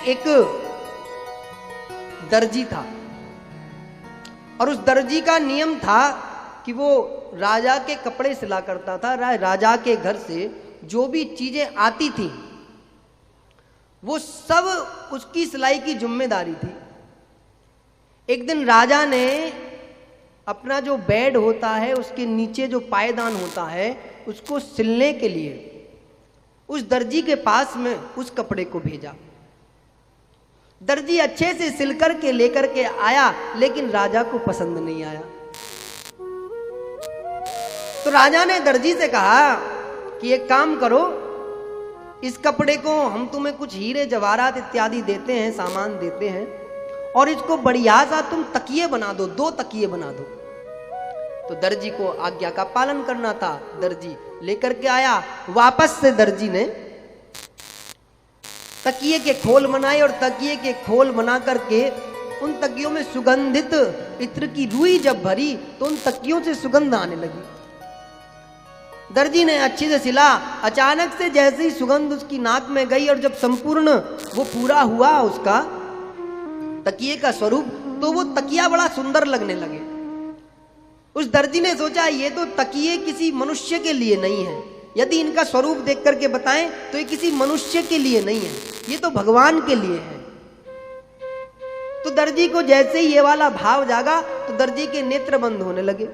एक दर्जी था और उस दर्जी का नियम था कि वो राजा के कपड़े सिला करता था। राजा के घर से जो भी चीजें आती थी वो सब उसकी सिलाई की जिम्मेदारी थी। एक दिन राजा ने अपना जो बेड होता है उसके नीचे जो पायदान होता है उसको सिलने के लिए उस दर्जी के पास में उस कपड़े को भेजा। दर्जी अच्छे से सिल कर के लेकर के आया, लेकिन राजा को पसंद नहीं आया। तो राजा ने दर्जी से कहा कि एक काम करो, इस कपड़े को हम तुम्हें कुछ हीरे जवाहरात इत्यादि देते हैं, सामान देते हैं, और इसको बढ़िया सा तुम तकिए बना दो, 2 तकिए बना दो। तो दर्जी को आज्ञा का पालन करना था। दर्जी लेकर के आया। वापस से दर्जी ने तकिए के खोल बनाए और तकिए के खोल बना करके उन तकियों में सुगंधित इत्र की रुई जब भरी तो उन तकियों से सुगंध आने लगी। दर्जी ने अच्छे से सिला। अचानक से जैसे ही सुगंध उसकी नाक में गई और जब संपूर्ण वो पूरा हुआ उसका तकिए का स्वरूप, तो वो तकिया बड़ा सुंदर लगने लगे। उस दर्जी ने सोचा ये तो तकिए किसी मनुष्य के लिए नहीं है, यदि इनका स्वरूप देख करके बताएं तो ये किसी मनुष्य के लिए नहीं है, ये तो भगवान के लिए है। तो दर्जी को जैसे ही ये वाला भाव जागा तो दर्जी के नेत्र बंद होने लगे।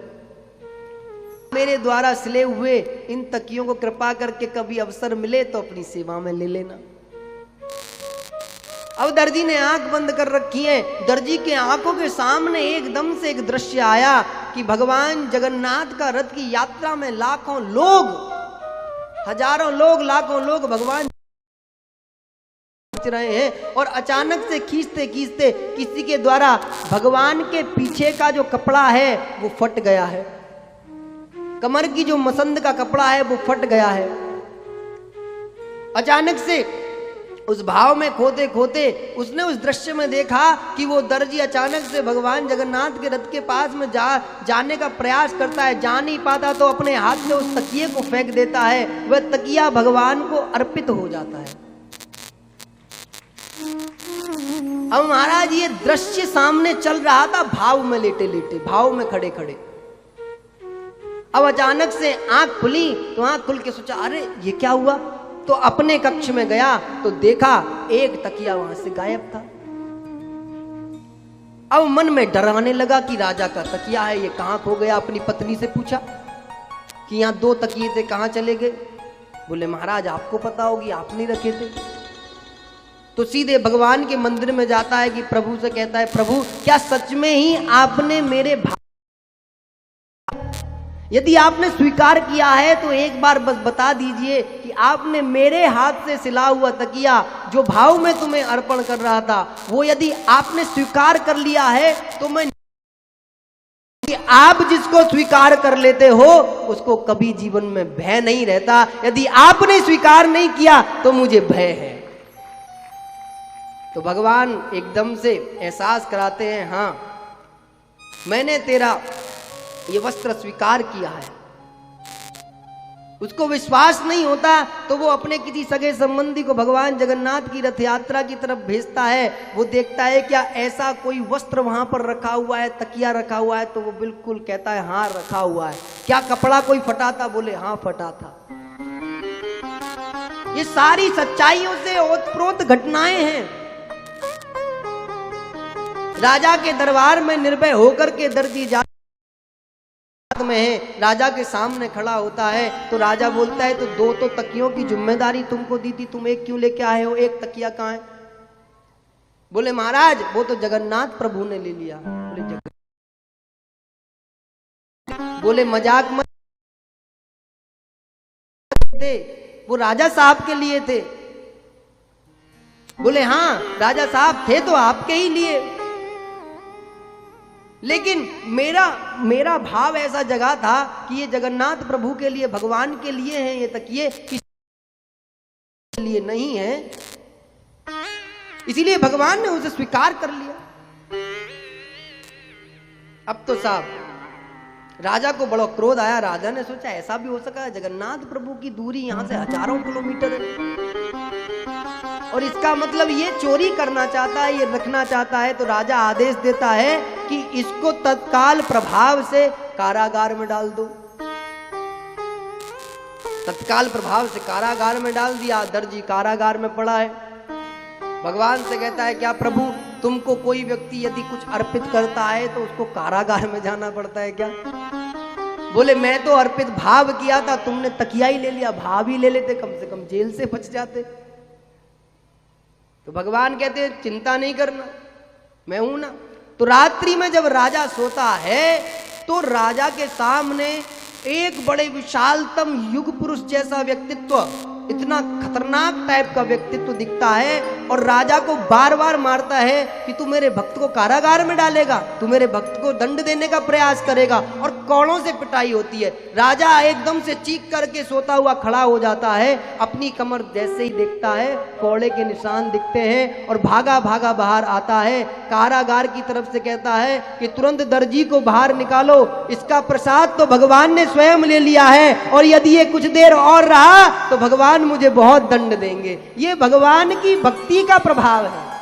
मेरे द्वारा सिले हुए इन तकियों को कृपा करके कभी अवसर मिले तो अपनी सेवा में ले लेना। अब दर्जी ने आंख बंद कर रखी है। दर्जी के आंखों के सामने एकदम से एक दृश्य आया कि भगवान जगन्नाथ का रथ की यात्रा में लाखों लोग, हजारों लोग, लाखों लोग भगवान रहे हैं और अचानक से खींचते खींचते किसी के द्वारा भगवान के पीछे का जो कपड़ा है वो फट गया है। कमर की जो मसंद का कपड़ा है वो फट गया है। अचानक से उस भाव में खोते खोते उसने उस दृश्य में देखा कि वो दर्जी अचानक से भगवान जगन्नाथ के रथ के पास में जाने का प्रयास करता है। जा नहीं पाता तो अपने हाथ से उस तकिए को फेंक देता है। वह तकिया भगवान को अर्पित हो जाता है। अब महाराज ये दृश्य सामने चल रहा था, भाव में लेटे लेटे, भाव में खड़े खड़े। अब अचानक से आंख खुली तो आंख खुल के सोचा अरे ये क्या हुआ। तो अपने कक्ष में गया तो देखा एक तकिया वहां से गायब था। अब मन में डर आने लगा कि राजा का तकिया है, ये कहां खो गया। अपनी पत्नी से पूछा कि यहाँ 2 तकिए थे, कहां चले गए। बोले महाराज आपको पता होगी, आप नहीं रखे थे। तो सीधे भगवान के मंदिर में जाता है कि प्रभु से कहता है प्रभु क्या सच में ही आपने मेरे यदि आपने स्वीकार किया है तो एक बार बस बता दीजिए कि आपने मेरे हाथ से सिला हुआ तकिया जो भाव में तुम्हें अर्पण कर रहा था वो यदि आपने स्वीकार कर लिया है तो मैं, आप जिसको स्वीकार कर लेते हो उसको कभी जीवन में भय नहीं रहता। यदि आपने स्वीकार नहीं किया तो मुझे भय है। तो भगवान एकदम से एहसास कराते हैं हाँ मैंने तेरा ये वस्त्र स्वीकार किया है। उसको विश्वास नहीं होता तो वो अपने किसी सगे संबंधी को भगवान जगन्नाथ की रथ यात्रा की तरफ भेजता है। वो देखता है क्या ऐसा कोई वस्त्र वहां पर रखा हुआ है, तकिया रखा हुआ है। तो वो बिल्कुल कहता है हाँ रखा हुआ है। क्या कपड़ा कोई फटा था। बोले हाँ फटा था। ये सारी सच्चाइयों से ओतप्रोत घटनाएं हैं। राजा के दरबार में निर्भय होकर के दर्जी में है, राजा के सामने खड़ा होता है तो राजा बोलता है तो 2 तो तकियों की जिम्मेदारी तुमको दी थी, तुम एक क्यों लेके आए हो, एक तकिया कहां है। बोले महाराज वो तो जगन्नाथ प्रभु ने ले लिया। बोले मजाक मत, वो राजा साहब के लिए थे। बोले हाँ राजा साहब थे तो आपके ही लिए, लेकिन मेरा भाव ऐसा जगा था कि ये जगन्नाथ प्रभु के लिए, भगवान के लिए हैं ये तकिए, किसी के लिए नहीं है। इसीलिए भगवान ने उसे स्वीकार कर लिया। अब तो साहब राजा को बड़ा क्रोध आया। राजा ने सोचा ऐसा भी हो सका, जगन्नाथ प्रभु की दूरी यहां से हजारों किलोमीटर है और इसका मतलब ये चोरी करना चाहता है, ये रखना चाहता है। तो राजा आदेश देता है कि इसको तत्काल प्रभाव से कारागार में डाल दो। तत्काल प्रभाव से कारागार में डाल दिया। दर्जी कारागार में पड़ा है। भगवान से कहता है, क्या प्रभु तुमको कोई व्यक्ति यदि कुछ अर्पित करता है तो उसको कारागार में जाना पड़ता है क्या? बोले मैं तो अर्पित भाव किया था, तुमने तकिया ही ले लिया, भाव ही ले लेते, कम से कम जेल से बच जाते। तो भगवान कहते हैं चिंता नहीं करना, मैं हूं ना। तो रात्रि में जब राजा सोता है तो राजा के सामने एक बड़े विशालतम युग पुरुष जैसा व्यक्तित्व, इतना खतरनाक टाइप का व्यक्तित्व दिखता है और राजा को बार बार मारता है कि तू मेरे भक्त को कारागार में डालेगा, तू मेरे भक्त को दंड देने का प्रयास करेगा। और कौड़ों से पिटाई होती है। राजा एकदम से चीख करके सोता हुआ खड़ा हो जाता है। अपनी कमर जैसे ही देखता है कौड़े के निशान दिखते हैं और भागा भागा बाहर आता है। कारागार की तरफ से कहता है कि तुरंत दर्जी को बाहर निकालो, इसका प्रसाद तो भगवान ने स्वयं ले लिया है और यदि ये कुछ देर और रहा तो भगवान मुझे बहुत दंड देंगे। ये भगवान की भक्ति का प्रभाव है।